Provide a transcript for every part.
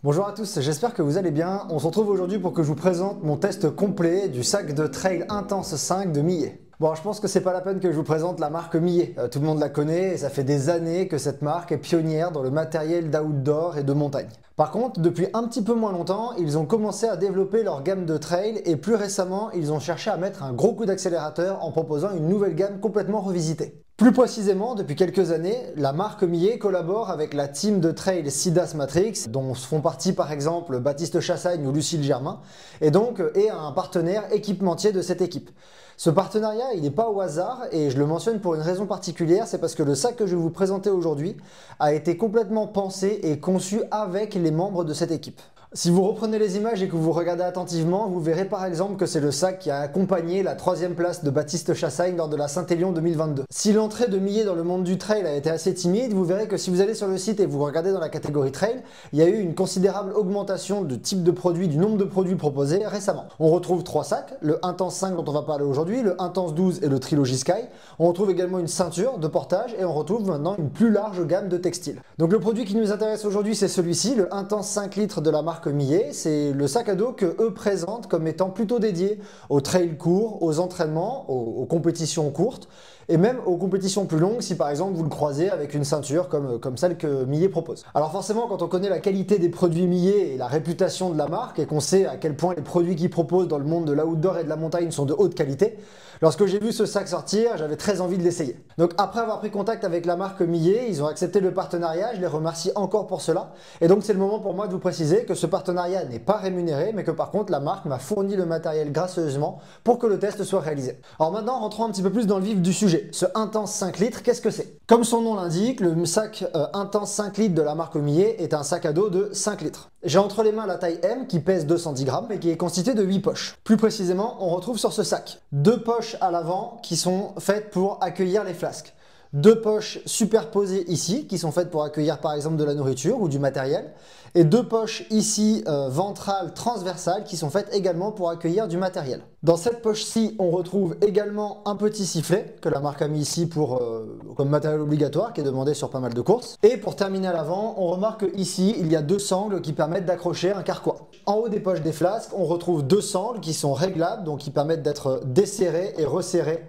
Bonjour à tous, j'espère que vous allez bien. On se retrouve aujourd'hui pour que je vous présente mon test complet du sac de trail Intense 5 de Millet. Bon, je pense que c'est pas la peine que je vous présente la marque Millet. Tout le monde la connaît et ça fait des années que cette marque est pionnière dans le matériel d'outdoor et de montagne. Par contre, depuis un petit peu moins longtemps, ils ont commencé à développer leur gamme de trail et plus récemment, ils ont cherché à mettre un gros coup d'accélérateur en proposant une nouvelle gamme complètement revisitée. Plus précisément, depuis quelques années, la marque Millet collabore avec la team de trail Sidas Matrix, dont font partie par exemple Baptiste Chassagne ou Lucille Germain, et donc est un partenaire équipementier de cette équipe. Ce partenariat, il n'est pas au hasard, et je le mentionne pour une raison particulière, c'est parce que le sac que je vais vous présenter aujourd'hui a été complètement pensé et conçu avec les membres de cette équipe. Si vous reprenez les images et que vous regardez attentivement, vous verrez par exemple que c'est le sac qui a accompagné la 3e place de Baptiste Chassagne lors de la Saint-Élion 2022. Si l'entrée de Millet dans le monde du trail a été assez timide, vous verrez que si vous allez sur le site et vous regardez dans la catégorie trail, il y a eu une considérable augmentation de type de produits, du nombre de produits proposés récemment. On retrouve 3 sacs, le Intense 5 dont on va parler aujourd'hui, le Intense 12 et le Trilogy Sky. On retrouve également une ceinture de portage et on retrouve maintenant une plus large gamme de textiles. Donc le produit qui nous intéresse aujourd'hui, c'est celui-ci, le Intense 5 litres de la marque Millet. C'est le sac à dos que eux présentent comme étant plutôt dédié aux trails courts, aux entraînements, aux compétitions courtes et même aux compétitions plus longues si par exemple vous le croisez avec une ceinture comme celle que Millet propose. Alors forcément, quand on connaît la qualité des produits Millet et la réputation de la marque et qu'on sait à quel point les produits qu'ils proposent dans le monde de l'outdoor et de la montagne sont de haute qualité, lorsque j'ai vu ce sac sortir, j'avais très envie de l'essayer. Donc après avoir pris contact avec la marque Millet, ils ont accepté le partenariat, je les remercie encore pour cela. Et donc c'est le moment pour moi de vous préciser que ce partenariat n'est pas rémunéré, mais que par contre la marque m'a fourni le matériel gracieusement pour que le test soit réalisé. Alors maintenant, rentrons un petit peu plus dans le vif du sujet. Ce Intense 5 litres, qu'est-ce que c'est? Comme son nom l'indique, le sac Intense 5 litres de la marque Millet est un sac à dos de 5 litres. J'ai entre les mains la taille M qui pèse 210 grammes et qui est constituée de 8 poches. Plus précisément, on retrouve sur ce sac 2 poches à l'avant qui sont faites pour accueillir les flasques. 2 poches superposées ici qui sont faites pour accueillir par exemple de la nourriture ou du matériel. Et 2 poches ici ventrales transversales qui sont faites également pour accueillir du matériel. Dans cette poche-ci, on retrouve également un petit sifflet que la marque a mis ici comme matériel obligatoire qui est demandé sur pas mal de courses. Et pour terminer à l'avant, on remarque qu'ici, il y a 2 sangles qui permettent d'accrocher un carquois. En haut des poches des flasques, on retrouve 2 sangles qui sont réglables, donc qui permettent d'être desserrées et resserrées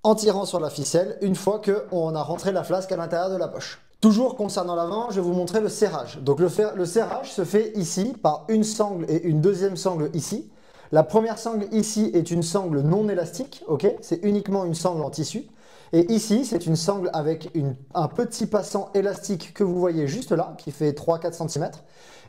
en tirant sur la ficelle une fois qu'on a rentré la flasque à l'intérieur de la poche. Toujours concernant l'avant, je vais vous montrer le serrage. Donc le serrage se fait ici par une sangle et une deuxième sangle ici. La première sangle ici est une sangle non élastique, ok? C'est uniquement une sangle en tissu. Et ici, c'est une sangle avec un petit passant élastique que vous voyez juste là, qui fait 3-4 cm.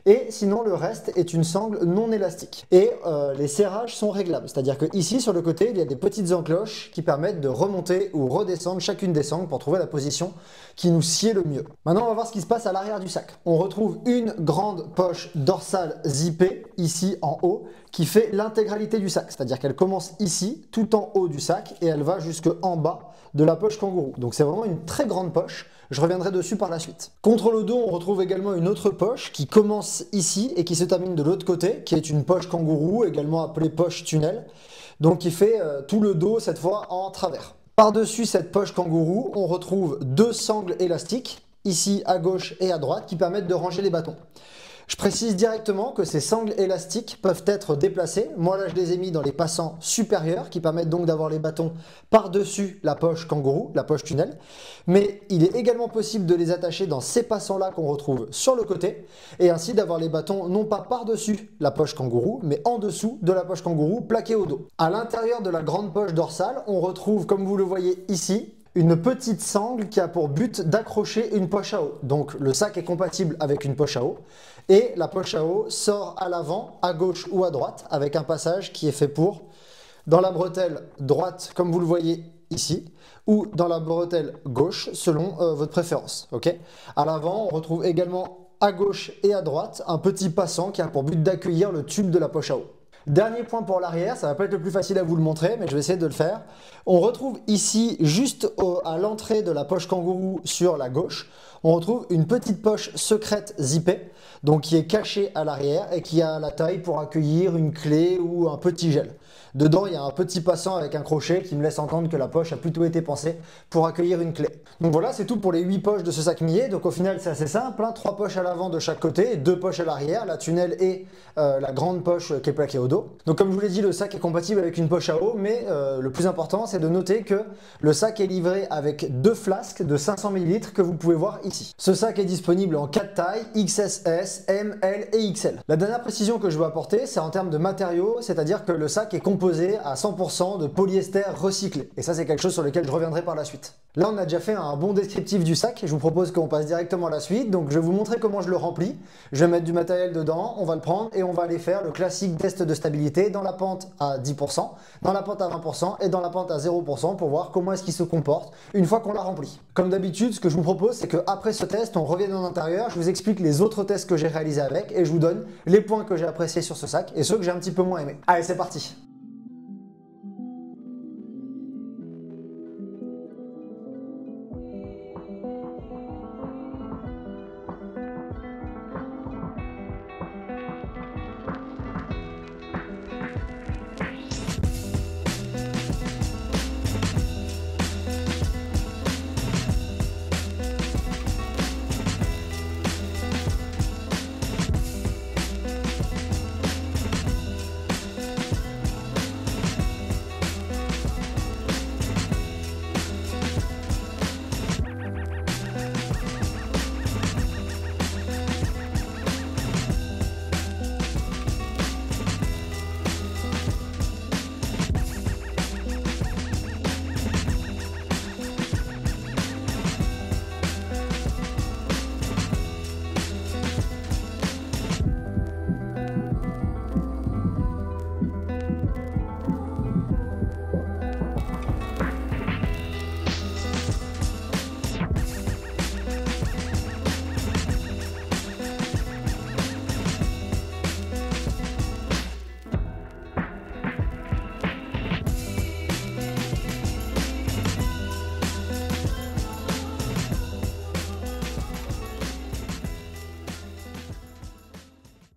Et sinon, le reste est une sangle non élastique. Et les serrages sont réglables, c'est-à-dire que ici, sur le côté, il y a des petites encloches qui permettent de remonter ou redescendre chacune des sangles pour trouver la position qui nous sied le mieux. Maintenant, on va voir ce qui se passe à l'arrière du sac. On retrouve une grande poche dorsale zippée, ici en haut, qui fait l'intégralité du sac, c'est-à-dire qu'elle commence ici, tout en haut du sac, et elle va jusqu'en bas de la poche kangourou. Donc c'est vraiment une très grande poche. Je reviendrai dessus par la suite. Contre le dos, on retrouve également une autre poche qui commence ici et qui se termine de l'autre côté, qui est une poche kangourou, également appelée poche tunnel, donc qui fait tout le dos cette fois en travers. Par-dessus cette poche kangourou, on retrouve 2 sangles élastiques, ici à gauche et à droite, qui permettent de ranger les bâtons. Je précise directement que ces sangles élastiques peuvent être déplacées. Moi là je les ai mis dans les passants supérieurs qui permettent donc d'avoir les bâtons par-dessus la poche kangourou, la poche tunnel. Mais il est également possible de les attacher dans ces passants là qu'on retrouve sur le côté et ainsi d'avoir les bâtons non pas par-dessus la poche kangourou mais en dessous de la poche kangourou plaquée au dos. À l'intérieur de la grande poche dorsale, on retrouve, comme vous le voyez ici, une petite sangle qui a pour but d'accrocher une poche à eau. Donc le sac est compatible avec une poche à eau et la poche à eau sort à l'avant, à gauche ou à droite avec un passage qui est fait pour dans la bretelle droite comme vous le voyez ici ou dans la bretelle gauche selon votre préférence. Okay, à l'avant, on retrouve également à gauche et à droite un petit passant qui a pour but d'accueillir le tube de la poche à eau. Dernier point pour l'arrière, ça va pas être le plus facile à vous le montrer, mais je vais essayer de le faire. On retrouve ici, juste à l'entrée de la poche kangourou sur la gauche, on retrouve une petite poche secrète zippée. donc qui est caché à l'arrière et qui a la taille pour accueillir une clé ou un petit gel. Dedans, il y a un petit passant avec un crochet qui me laisse entendre que la poche a plutôt été pensée pour accueillir une clé. Donc voilà, c'est tout pour les 8 poches de ce sac Millet. Donc au final, c'est assez simple, hein, 3 poches à l'avant de chaque côté, 2 poches à l'arrière, la tunnelle et la grande poche qui est plaquée au dos. Donc comme je vous l'ai dit, le sac est compatible avec une poche à eau, mais le plus important, c'est de noter que le sac est livré avec 2 flasques de 500 ml que vous pouvez voir ici. Ce sac est disponible en 4 tailles, XS, M, L et XL. La dernière précision que je veux apporter, c'est en termes de matériaux, c'est-à-dire que le sac est composé à 100% de polyester recyclé. Et ça, c'est quelque chose sur lequel je reviendrai par la suite. Là, on a déjà fait un bon descriptif du sac. Je vous propose qu'on passe directement à la suite. Donc, je vais vous montrer comment je le remplis. Je vais mettre du matériel dedans, on va le prendre et on va aller faire le classique test de stabilité dans la pente à 10%, dans la pente à 20% et dans la pente à 0% pour voir comment est-ce qu'il se comporte une fois qu'on l'a rempli. Comme d'habitude, ce que je vous propose, c'est qu'après ce test, on revienne en intérieur, je vous explique les autres tests que j'ai réalisés avec et je vous donne les points que j'ai appréciés sur ce sac et ceux que j'ai un petit peu moins aimés. Allez, c'est parti!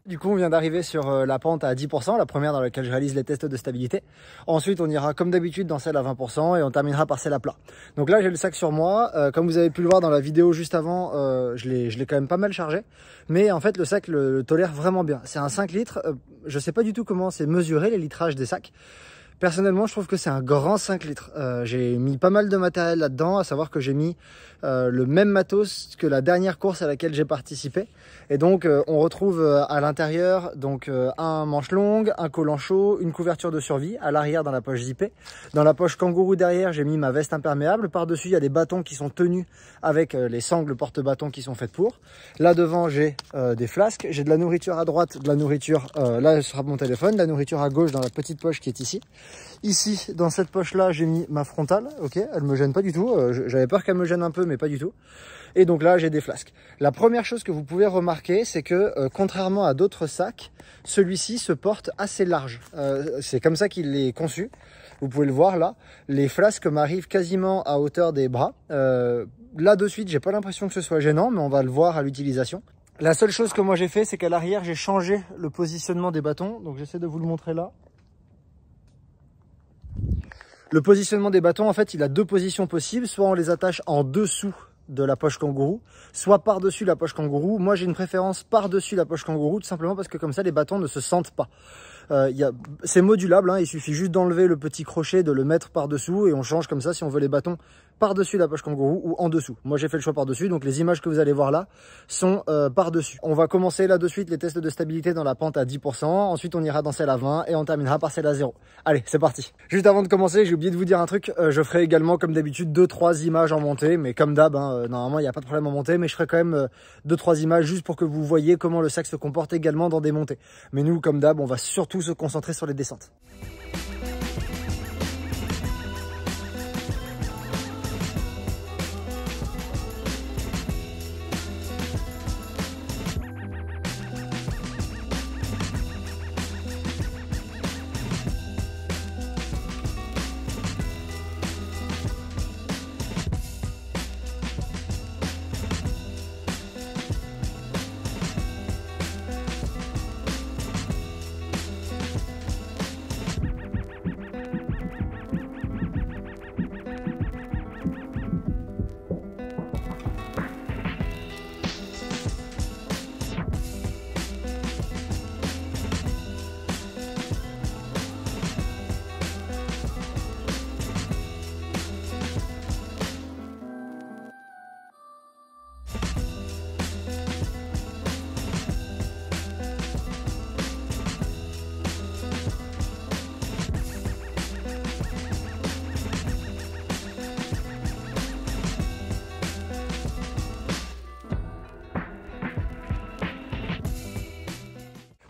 Du coup, on vient d'arriver sur la pente à 10%, la première dans laquelle je réalise les tests de stabilité. Ensuite, on ira comme d'habitude dans celle à 20% et on terminera par celle à plat. Donc là, j'ai le sac sur moi. Comme vous avez pu le voir dans la vidéo juste avant, je l'ai quand même pas mal chargé. Mais en fait, le sac le tolère vraiment bien. C'est un 5 litres. Je sais pas du tout comment c'est mesuré les litrages des sacs. Personnellement, je trouve que c'est un grand 5 litres. J'ai mis pas mal de matériel là-dedans, à savoir que j'ai mis le même matos que la dernière course à laquelle j'ai participé. Et donc, on retrouve à l'intérieur donc un manche longue, un collant chaud, une couverture de survie, à l'arrière dans la poche zippée. Dans la poche kangourou derrière, j'ai mis ma veste imperméable. Par-dessus, il y a des bâtons qui sont tenus avec les sangles porte-bâtons qui sont faites pour. Là devant, j'ai des flasques. J'ai de la nourriture à droite, de la nourriture, là ce sera mon téléphone, de la nourriture à gauche dans la petite poche qui est ici. Ici, dans cette poche-là, j'ai mis ma frontale, ok, elle me gêne pas du tout, j'avais peur qu'elle me gêne un peu, mais pas du tout. Et donc là, j'ai des flasques. La première chose que vous pouvez remarquer, c'est que contrairement à d'autres sacs, celui-ci se porte assez large. C'est comme ça qu'il est conçu. Vous pouvez le voir là, les flasques m'arrivent quasiment à hauteur des bras. Là de suite, j'ai pas l'impression que ce soit gênant, mais on va le voir à l'utilisation. La seule chose que moi j'ai fait, c'est qu'à l'arrière, j'ai changé le positionnement des bâtons. Donc j'essaie de vous le montrer là. Le positionnement des bâtons, en fait, il a deux positions possibles. Soit on les attache en dessous de la poche kangourou, soit par-dessus la poche kangourou. Moi, j'ai une préférence par-dessus la poche kangourou, tout simplement parce que comme ça, les bâtons ne se sentent pas. C'est modulable, hein, il suffit juste d'enlever le petit crochet, de le mettre par-dessous et on change comme ça si on veut les bâtons par-dessus la poche kangourou ou en dessous. Moi j'ai fait le choix par-dessus, donc les images que vous allez voir là sont par-dessus. On va commencer là de suite les tests de stabilité dans la pente à 10%, ensuite on ira dans celle à 20 et on terminera par celle à 0. Allez, c'est parti. Juste avant de commencer, j'ai oublié de vous dire un truc, je ferai également comme d'habitude 2-3 images en montée, mais comme d'hab, hein, normalement il n'y a pas de problème en montée, mais je ferai quand même 2-3 images juste pour que vous voyez comment le sac se comporte également dans des montées. Mais nous, comme d'hab, on va surtout se concentrer sur les descentes.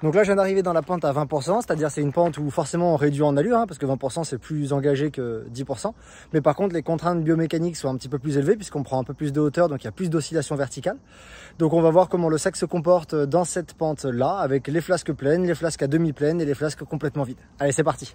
Donc là, je viens d'arriver dans la pente à 20%, c'est-à-dire c'est une pente où forcément on réduit en allure, parce que 20% c'est plus engagé que 10%. Mais par contre, les contraintes biomécaniques sont un petit peu plus élevées puisqu'on prend un peu plus de hauteur, donc il y a plus d'oscillation verticale. Donc on va voir comment le sac se comporte dans cette pente-là, avec les flasques pleines, les flasques à demi pleines et les flasques complètement vides. Allez, c'est parti!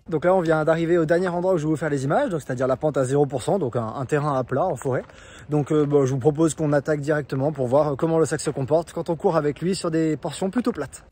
Donc là, on vient d'arriver au dernier endroit où je vais vous faire les images, c'est-à-dire la pente à 0%, donc un terrain à plat en forêt. Donc je vous propose qu'on attaque directement pour voir comment le sac se comporte quand on court avec lui sur des portions plutôt plates.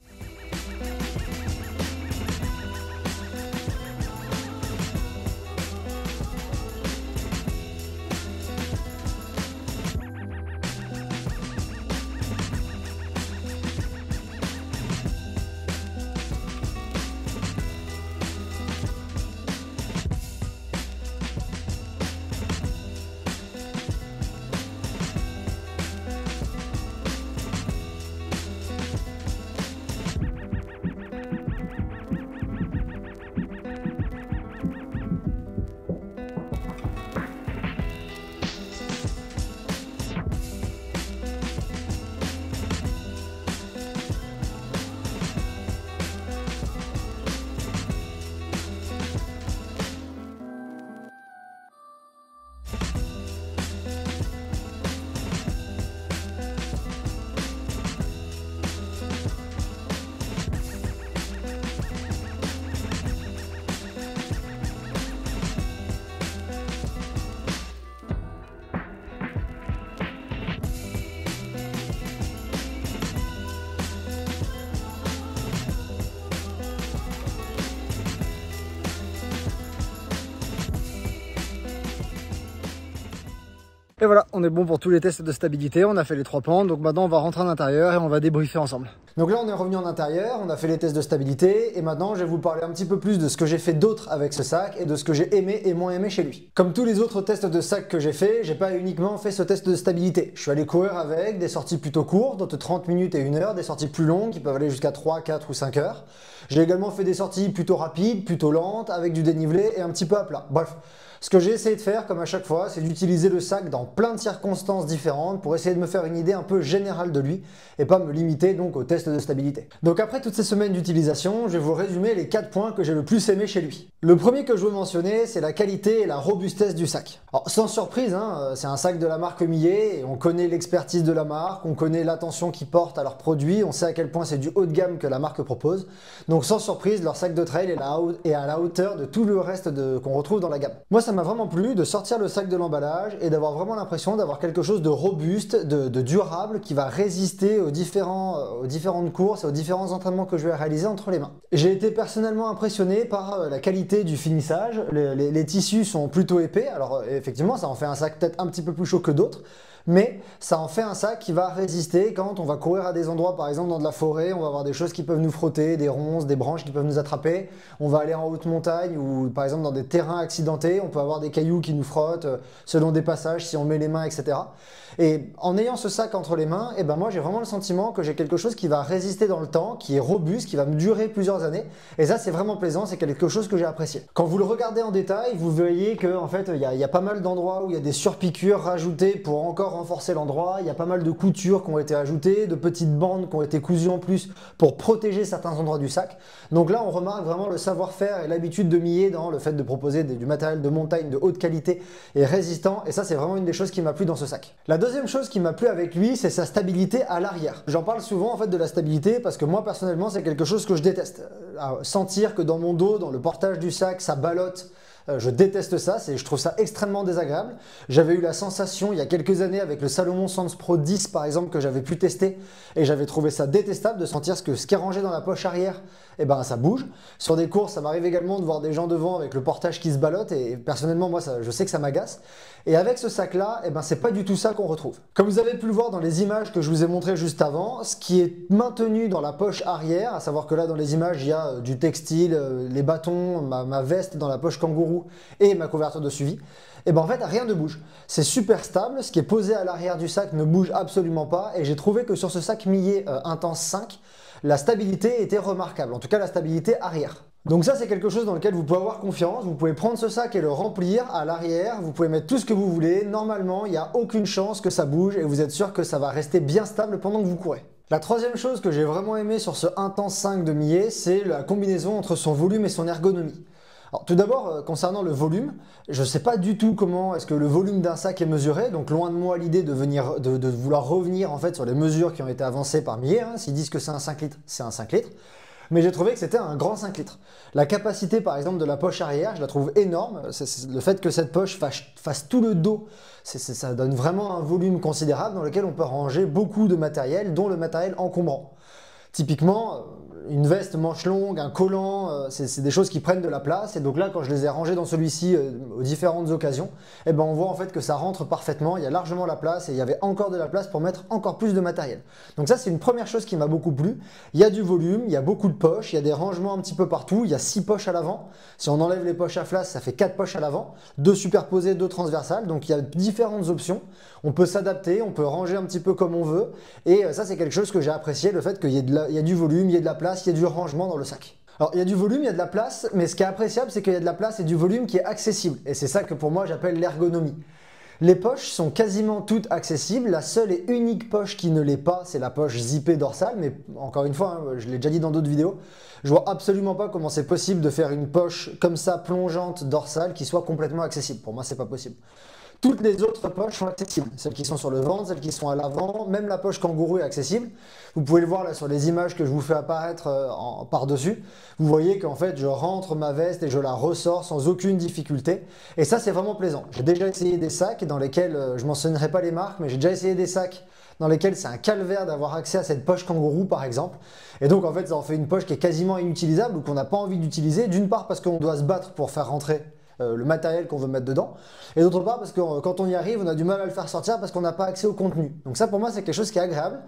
Et voilà, on est bon pour tous les tests de stabilité, on a fait les 3 pentes, donc maintenant on va rentrer en intérieur et on va débriefer ensemble. Donc là on est revenu en intérieur, on a fait les tests de stabilité, et maintenant je vais vous parler un petit peu plus de ce que j'ai fait d'autre avec ce sac et de ce que j'ai aimé et moins aimé chez lui. Comme tous les autres tests de sac que j'ai fait, j'ai pas uniquement fait ce test de stabilité. Je suis allé courir avec des sorties plutôt courtes, entre 30 minutes et 1 heure, des sorties plus longues qui peuvent aller jusqu'à 3, 4 ou 5 heures. J'ai également fait des sorties plutôt rapides, plutôt lentes, avec du dénivelé et un petit peu à plat. Bref. Ce que j'ai essayé de faire, comme à chaque fois, c'est d'utiliser le sac dans plein de circonstances différentes pour essayer de me faire une idée un peu générale de lui et pas me limiter donc au test de stabilité. Donc après toutes ces semaines d'utilisation, je vais vous résumer les 4 points que j'ai le plus aimé chez lui. Le premier que je veux mentionner, c'est la qualité et la robustesse du sac. Alors sans surprise, c'est un sac de la marque Millet et on connaît l'expertise de la marque, on connaît l'attention qu'ils portent à leurs produits, on sait à quel point c'est du haut de gamme que la marque propose. Donc sans surprise, leur sac de trail est à la hauteur de tout le reste qu'on retrouve dans la gamme. Moi, ça m'a vraiment plu de sortir le sac de l'emballage et d'avoir vraiment l'impression d'avoir quelque chose de robuste, de durable, qui va résister aux différentes courses et aux différents entraînements que je vais réaliser entre les mains. J'ai été personnellement impressionné par la qualité du finissage. Les tissus sont plutôt épais, alors effectivement ça en fait un sac peut-être un petit peu plus chaud que d'autres, mais ça en fait un sac qui va résister quand on va courir à des endroits, par exemple dans de la forêt, on va avoir des choses qui peuvent nous frotter, des ronces, des branches qui peuvent nous attraper. On va aller en haute montagne ou par exemple dans des terrains accidentés, on peut avoir des cailloux qui nous frottent selon des passages si on met les mains, etc. Et en ayant ce sac entre les mains, et ben moi j'ai vraiment le sentiment que j'ai quelque chose qui va résister dans le temps, qui est robuste, qui va me durer plusieurs années. Et ça c'est vraiment plaisant, c'est quelque chose que j'ai apprécié. Quand vous le regardez en détail, vous voyez que en fait il y a pas mal d'endroits où il y a des surpiqûres rajoutées pour encore renforcer l'endroit, il y a pas mal de coutures qui ont été ajoutées, de petites bandes qui ont été cousues en plus pour protéger certains endroits du sac. Donc là on remarque vraiment le savoir-faire et l'habitude de Millet dans le fait de proposer du matériel de montagne de haute qualité et résistant, et ça c'est vraiment une des choses qui m'a plu dans ce sac. La deuxième chose qui m'a plu avec lui, c'est sa stabilité à l'arrière. J'en parle souvent en fait de la stabilité parce que moi personnellement c'est quelque chose que je déteste. Sentir que dans mon dos, dans le portage du sac, ça ballotte. Je déteste ça, je trouve ça extrêmement désagréable. J'avais eu la sensation il y a quelques années avec le Salomon Sans Pro 10 par exemple que j'avais pu tester et j'avais trouvé ça détestable de sentir ce qui est rangé dans la poche arrière, et ben ça bouge. Sur des courses, ça m'arrive également de voir des gens devant avec le portage qui se ballotte et personnellement moi je sais que ça m'agace. Et avec ce sac là, et ben c'est pas du tout ça qu'on retrouve. Comme vous avez pu le voir dans les images que je vous ai montrées juste avant, ce qui est maintenu dans la poche arrière, à savoir que là dans les images il y a du textile, les bâtons, ma veste dans la poche kangourou et ma couverture de suivi, et ben en fait rien ne bouge. C'est super stable, ce qui est posé à l'arrière du sac ne bouge absolument pas et j'ai trouvé que sur ce sac Millet Intense 5, la stabilité était remarquable, en tout cas la stabilité arrière. Donc ça c'est quelque chose dans lequel vous pouvez avoir confiance, vous pouvez prendre ce sac et le remplir à l'arrière, vous pouvez mettre tout ce que vous voulez, normalement il n'y a aucune chance que ça bouge et vous êtes sûr que ça va rester bien stable pendant que vous courez. La troisième chose que j'ai vraiment aimé sur ce Intense 5 de Millet, c'est la combinaison entre son volume et son ergonomie. Alors, tout d'abord, concernant le volume, je ne sais pas du tout comment est-ce que le volume d'un sac est mesuré, donc loin de moi l'idée de vouloir revenir en fait sur les mesures qui ont été avancées par Millet. S'ils disent que c'est un 5 litres, c'est un 5 litres. Mais j'ai trouvé que c'était un grand 5 litres. La capacité par exemple de la poche arrière, je la trouve énorme. Le fait que cette poche fasse tout le dos, ça donne vraiment un volume considérable dans lequel on peut ranger beaucoup de matériel, dont le matériel encombrant. Typiquement, une veste manche longue, un collant, c'est des choses qui prennent de la place. Et donc là, quand je les ai rangées dans celui-ci aux différentes occasions, eh ben on voit en fait que ça rentre parfaitement. Il y a largement la place et il y avait encore de la place pour mettre encore plus de matériel. Donc ça, c'est une première chose qui m'a beaucoup plu. Il y a du volume, il y a beaucoup de poches, il y a des rangements un petit peu partout. Il y a 6 poches à l'avant. Si on enlève les poches à flasque, ça fait 4 poches à l'avant, 2 superposées, 2 transversales. Donc il y a différentes options. On peut s'adapter, on peut ranger un petit peu comme on veut. Et ça, c'est quelque chose que j'ai apprécié, le fait qu'il y ait du volume, il y ait de la place, il y ait du rangement dans le sac. Alors, il y a du volume, il y a de la place, mais ce qui est appréciable, c'est qu'il y a de la place et du volume qui est accessible. Et c'est ça que pour moi, j'appelle l'ergonomie. Les poches sont quasiment toutes accessibles. La seule et unique poche qui ne l'est pas, c'est la poche zippée dorsale. Mais encore une fois, je l'ai déjà dit dans d'autres vidéos, je vois absolument pas comment c'est possible de faire une poche comme ça, plongeante, dorsale, qui soit complètement accessible. Pour moi, c'est pas possible. Toutes les autres poches sont accessibles, celles qui sont sur le ventre, celles qui sont à l'avant, même la poche kangourou est accessible. Vous pouvez le voir là sur les images que je vous fais apparaître par-dessus. Vous voyez qu'en fait je rentre ma veste et je la ressors sans aucune difficulté. Et ça c'est vraiment plaisant. J'ai déjà essayé des sacs dans lesquels, je ne mentionnerai pas les marques, mais j'ai déjà essayé des sacs dans lesquels c'est un calvaire d'avoir accès à cette poche kangourou par exemple. Et donc en fait ça en fait une poche qui est quasiment inutilisable ou qu'on n'a pas envie d'utiliser. D'une part parce qu'on doit se battre pour faire rentrer le matériel qu'on veut mettre dedans, et d'autre part parce que quand on y arrive, on a du mal à le faire sortir parce qu'on n'a pas accès au contenu. Donc ça pour moi c'est quelque chose qui est agréable.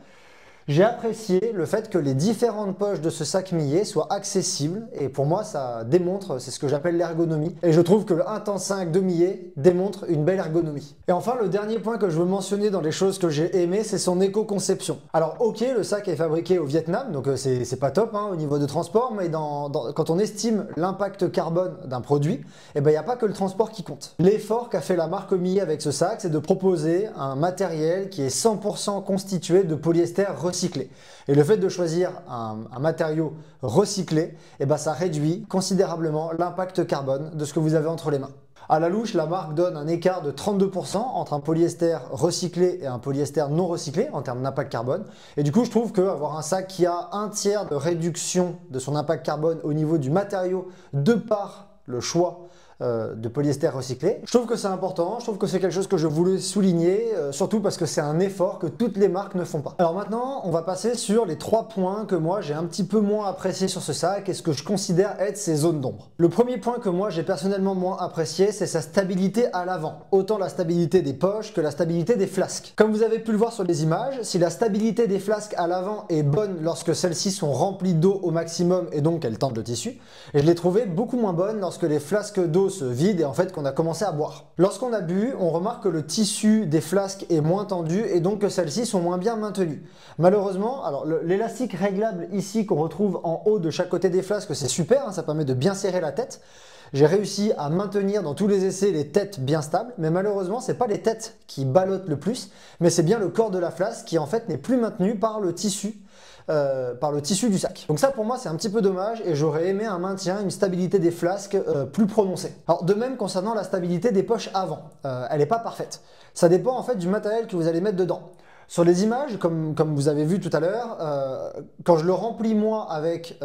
J'ai apprécié le fait que les différentes poches de ce sac Millet soient accessibles et pour moi ça démontre, c'est ce que j'appelle l'ergonomie, et je trouve que le Intense 5 de Millet démontre une belle ergonomie. Et enfin le dernier point que je veux mentionner dans les choses que j'ai aimé, c'est son éco-conception. Alors ok, le sac est fabriqué au Vietnam, donc c'est pas top au niveau de transport, mais quand on estime l'impact carbone d'un produit, il n'y a pas que le transport qui compte. L'effort qu'a fait la marque Millet avec ce sac, c'est de proposer un matériel qui est 100% constitué de polyester recyclé. Et le fait de choisir un matériau recyclé, ça réduit considérablement l'impact carbone de ce que vous avez entre les mains. À la louche, la marque donne un écart de 32% entre un polyester recyclé et un polyester non recyclé en termes d'impact carbone. Et du coup, je trouve qu'avoir un sac qui a un tiers de réduction de son impact carbone au niveau du matériau de par le choix de polyester recyclé, je trouve que c'est important, je trouve que c'est quelque chose que je voulais souligner, surtout parce que c'est un effort que toutes les marques ne font pas. Alors maintenant, on va passer sur les 3 points que moi j'ai un petit peu moins apprécié sur ce sac et ce que je considère être ses zones d'ombre. Le premier point que moi j'ai personnellement moins apprécié, c'est sa stabilité à l'avant. Autant la stabilité des poches que la stabilité des flasques. Comme vous avez pu le voir sur les images, si la stabilité des flasques à l'avant est bonne lorsque celles-ci sont remplies d'eau au maximum et donc elles tendent le tissu, et je l'ai trouvé beaucoup moins bonne lorsque les flasques d'eau se vide et en fait qu'on a commencé à boire. Lorsqu'on a bu, on remarque que le tissu des flasques est moins tendu et donc que celles-ci sont moins bien maintenues. Malheureusement, alors l'élastique réglable ici qu'on retrouve en haut de chaque côté des flasques, c'est super, hein, ça permet de bien serrer la tête. J'ai réussi à maintenir dans tous les essais les têtes bien stables, mais malheureusement, c'est pas les têtes qui ballottent le plus, mais c'est bien le corps de la flasque qui en fait n'est plus maintenu par le tissu du sac. Donc ça pour moi c'est un petit peu dommage et j'aurais aimé un maintien, une stabilité des flasques plus prononcée. Alors de même concernant la stabilité des poches avant, elle n'est pas parfaite. Ça dépend en fait du matériel que vous allez mettre dedans. Sur les images, comme vous avez vu tout à l'heure, quand je le remplis moi avec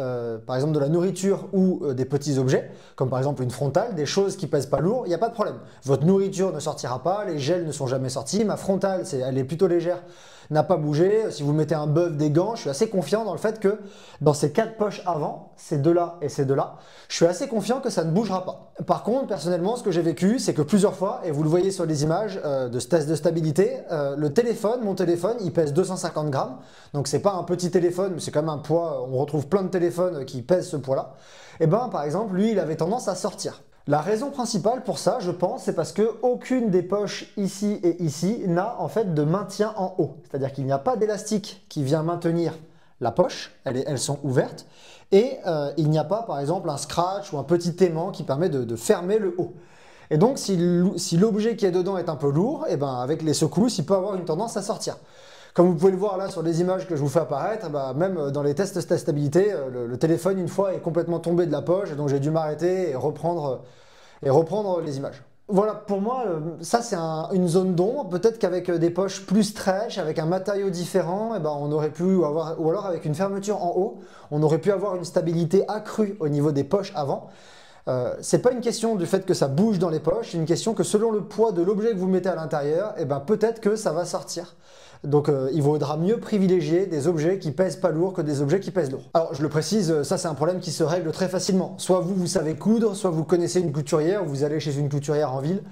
par exemple de la nourriture ou des petits objets, comme par exemple une frontale, des choses qui pèsent pas lourd, il n'y a pas de problème. Votre nourriture ne sortira pas, les gels ne sont jamais sortis, ma frontale elle est plutôt légère, n'a pas bougé. Si vous mettez un bœuf, des gants, je suis assez confiant dans le fait que dans ces 4 poches avant, ces deux-là et ces deux-là, je suis assez confiant que ça ne bougera pas. Par contre, personnellement, ce que j'ai vécu, c'est que plusieurs fois, et vous le voyez sur les images de ce test de stabilité, mon téléphone, il pèse 250 grammes. Donc c'est pas un petit téléphone, mais c'est quand même un poids, on retrouve plein de téléphones qui pèsent ce poids-là. Et ben par exemple, lui, il avait tendance à sortir. La raison principale pour ça, je pense, c'est parce que aucune des poches ici et ici n'a en fait de maintien en haut. C'est-à-dire qu'il n'y a pas d'élastique qui vient maintenir la poche, elles sont ouvertes, et il n'y a pas par exemple un scratch ou un petit aimant qui permet de fermer le haut. Et donc si l'objet qui est dedans est un peu lourd, et ben avec les secousses, il peut avoir une tendance à sortir. Comme vous pouvez le voir là sur les images que je vous fais apparaître, même dans les tests de stabilité, le téléphone une fois est complètement tombé de la poche, et donc j'ai dû m'arrêter et reprendre les images. Voilà, pour moi, ça c'est une zone d'ombre. Peut-être qu'avec des poches plus stretch, avec un matériau différent, on aurait pu avoir, ou alors avec une fermeture en haut, on aurait pu avoir une stabilité accrue au niveau des poches avant. C'est pas une question du fait que ça bouge dans les poches, c'est une question que selon le poids de l'objet que vous mettez à l'intérieur, peut-être que ça va sortir. Donc il vaudra mieux privilégier des objets qui pèsent pas lourd que des objets qui pèsent lourd. Alors je le précise, ça c'est un problème qui se règle très facilement. Soit vous savez coudre, soit vous connaissez une couturière, vous allez chez une couturière en ville,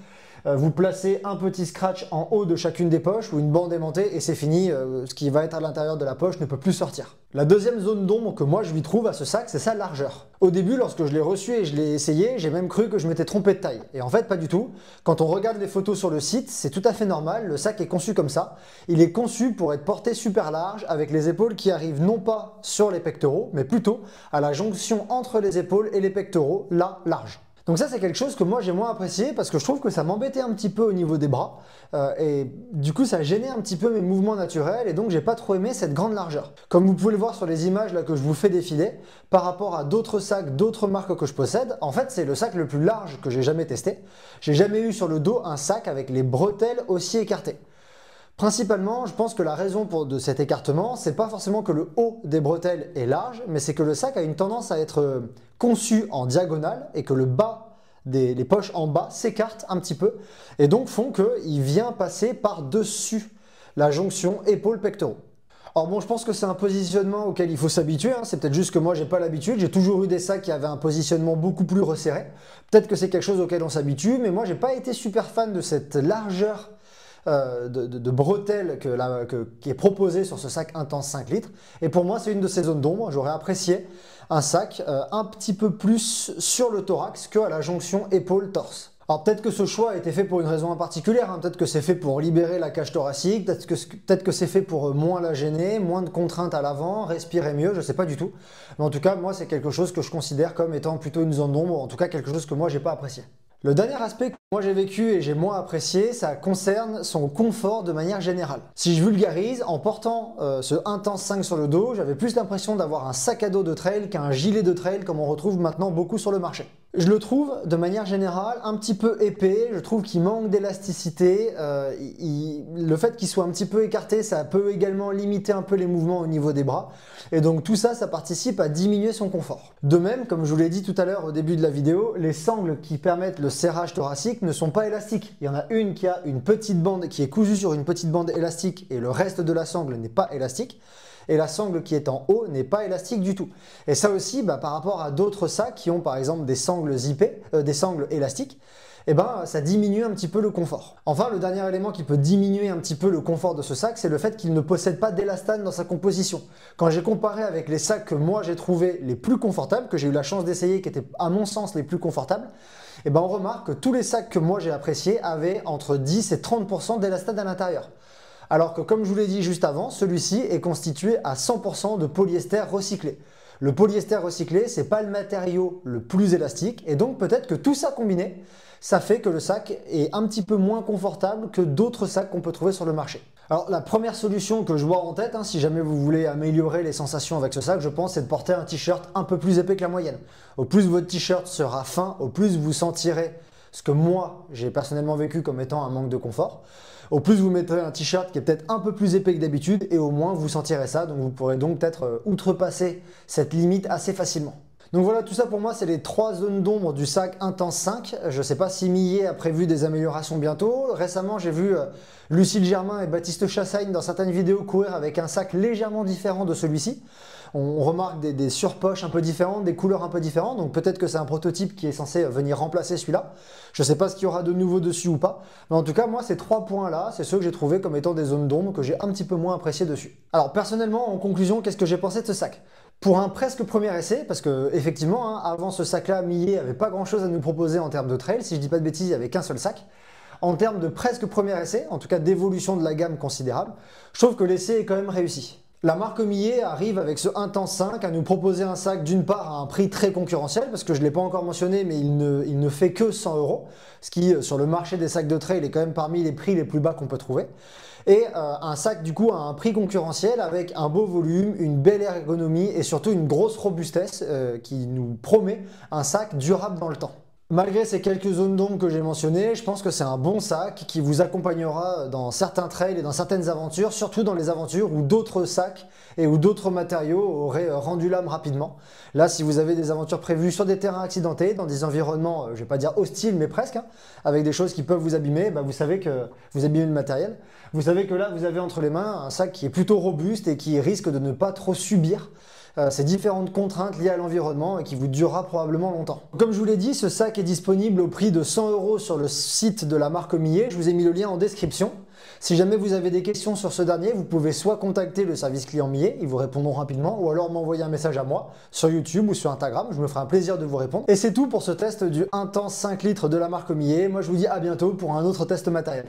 vous placez un petit scratch en haut de chacune des poches ou une bande aimantée et c'est fini, ce qui va être à l'intérieur de la poche ne peut plus sortir. La deuxième zone d'ombre que moi je lui trouve à ce sac, c'est sa largeur. Au début, lorsque je l'ai reçu et je l'ai essayé, j'ai même cru que je m'étais trompé de taille. Et en fait, pas du tout. Quand on regarde les photos sur le site, c'est tout à fait normal, le sac est conçu comme ça. Il est conçu pour être porté super large, avec les épaules qui arrivent non pas sur les pectoraux, mais plutôt à la jonction entre les épaules et les pectoraux, là, large. Donc ça c'est quelque chose que moi j'ai moins apprécié parce que je trouve que ça m'embêtait un petit peu au niveau des bras et du coup ça gênait un petit peu mes mouvements naturels et donc j'ai pas trop aimé cette grande largeur. Comme vous pouvez le voir sur les images là que je vous fais défiler, par rapport à d'autres sacs, d'autres marques que je possède, en fait c'est le sac le plus large que j'ai jamais testé. J'ai jamais eu sur le dos un sac avec les bretelles aussi écartées. Principalement, je pense que la raison de cet écartement, c'est pas forcément que le haut des bretelles est large, mais c'est que le sac a une tendance à être conçu en diagonale et que le bas, les poches en bas s'écartent un petit peu et donc font qu'il vient passer par-dessus la jonction épaules-pectoraux. Alors bon, je pense que c'est un positionnement auquel il faut s'habituer, hein. C'est peut-être juste que moi j'ai pas l'habitude, j'ai toujours eu des sacs qui avaient un positionnement beaucoup plus resserré. Peut-être que c'est quelque chose auquel on s'habitue, mais moi j'ai pas été super fan de cette largeur de bretelles qui est proposée sur ce sac Intense 5 litres. Et pour moi, c'est une de ces zones d'ombre. J'aurais apprécié un sac un petit peu plus sur le thorax qu'à la jonction épaule-torse. Alors peut-être que ce choix a été fait pour une raison en particulier, hein. Peut-être que c'est fait pour libérer la cage thoracique, peut-être que c'est fait pour moins la gêner, moins de contraintes à l'avant, respirer mieux, je sais pas du tout. Mais en tout cas, moi c'est quelque chose que je considère comme étant plutôt une zone d'ombre, en tout cas quelque chose que moi j'ai pas apprécié. Le dernier aspect que moi j'ai vécu et j'ai moins apprécié, ça concerne son confort de manière générale. Si je vulgarise, en portant ce Intense 5 sur le dos, j'avais plus l'impression d'avoir un sac à dos de trail qu'un gilet de trail comme on retrouve maintenant beaucoup sur le marché. Je le trouve de manière générale un petit peu épais, je trouve qu'il manque d'élasticité, le fait qu'il soit un petit peu écarté, ça peut également limiter un peu les mouvements au niveau des bras, et donc tout ça, ça participe à diminuer son confort. De même, comme je vous l'ai dit tout à l'heure au début de la vidéo, les sangles qui permettent le serrage thoracique ne sont pas élastiques. Il y en a une qui a une petite bande qui est cousue sur une petite bande élastique et le reste de la sangle n'est pas élastique. et la sangle qui est en haut n'est pas élastique du tout. Et ça aussi, par rapport à d'autres sacs qui ont par exemple des sangles zippées, des sangles élastiques, ça diminue un petit peu le confort. Enfin, le dernier élément qui peut diminuer un petit peu le confort de ce sac, c'est le fait qu'il ne possède pas d'élastane dans sa composition. Quand j'ai comparé avec les sacs que moi j'ai trouvé les plus confortables, que j'ai eu la chance d'essayer, qui étaient à mon sens les plus confortables, on remarque que tous les sacs que moi j'ai appréciés avaient entre 10 et 30% d'élastane à l'intérieur. Alors que comme je vous l'ai dit juste avant, celui-ci est constitué à 100% de polyester recyclé. Le polyester recyclé, c'est pas le matériau le plus élastique, et donc peut-être que tout ça combiné, ça fait que le sac est un petit peu moins confortable que d'autres sacs qu'on peut trouver sur le marché. Alors la première solution que je vois en tête, si jamais vous voulez améliorer les sensations avec ce sac, je pense, c'est de porter un t-shirt un peu plus épais que la moyenne. Au plus votre t-shirt sera fin, au plus vous sentirez ce que moi, j'ai personnellement vécu comme étant un manque de confort. Au plus vous mettrez un t-shirt qui est peut-être un peu plus épais que d'habitude et au moins vous sentirez ça, donc vous pourrez donc peut-être outrepasser cette limite assez facilement. Donc voilà, tout ça pour moi, c'est les 3 zones d'ombre du sac Intense 5. Je ne sais pas si Millet a prévu des améliorations bientôt. Récemment, j'ai vu Lucille Germain et Baptiste Chassagne dans certaines vidéos courir avec un sac légèrement différent de celui-ci. On remarque des surpoches un peu différentes, des couleurs un peu différentes, donc peut-être que c'est un prototype qui est censé venir remplacer celui-là. Je ne sais pas ce qu'il y aura de nouveau dessus ou pas, mais en tout cas, moi, ces 3 points-là, c'est ceux que j'ai trouvés comme étant des zones d'ombre que j'ai un petit peu moins appréciées dessus. Alors personnellement, en conclusion, qu'est-ce que j'ai pensé de ce sac ? Pour un presque premier essai, parce que effectivement, avant ce sac-là, Millet n'avait pas grand-chose à nous proposer en termes de trail, si je dis pas de bêtises, il n'y avait qu'un seul sac. En termes de presque premier essai, en tout cas d'évolution de la gamme considérable, je trouve que l'essai est quand même réussi. La marque Millet arrive avec ce Intense 5 à nous proposer un sac d'une part à un prix très concurrentiel, parce que je ne l'ai pas encore mentionné, mais il ne fait que 100 €, ce qui sur le marché des sacs de trail est quand même parmi les prix les plus bas qu'on peut trouver. Et un sac du coup à un prix concurrentiel avec un beau volume, une belle ergonomie et surtout une grosse robustesse qui nous promet un sac durable dans le temps. Malgré ces quelques zones d'ombre que j'ai mentionnées, je pense que c'est un bon sac qui vous accompagnera dans certains trails et dans certaines aventures, surtout dans les aventures où d'autres sacs et où d'autres matériaux auraient rendu l'âme rapidement. Là, si vous avez des aventures prévues sur des terrains accidentés, dans des environnements, je ne vais pas dire hostiles, mais presque, avec des choses qui peuvent vous abîmer, vous savez que vous abîmez le matériel. Vous savez que là, vous avez entre les mains un sac qui est plutôt robuste et qui risque de ne pas trop subir ces différentes contraintes liées à l'environnement et qui vous durera probablement longtemps. Comme je vous l'ai dit, ce sac est disponible au prix de 100 € sur le site de la marque Millet. Je vous ai mis le lien en description. Si jamais vous avez des questions sur ce dernier, vous pouvez soit contacter le service client Millet, ils vous répondront rapidement, ou alors m'envoyer un message à moi sur YouTube ou sur Instagram, je me ferai un plaisir de vous répondre. Et c'est tout pour ce test du Intense 5 litres de la marque Millet. Moi je vous dis à bientôt pour un autre test matériel.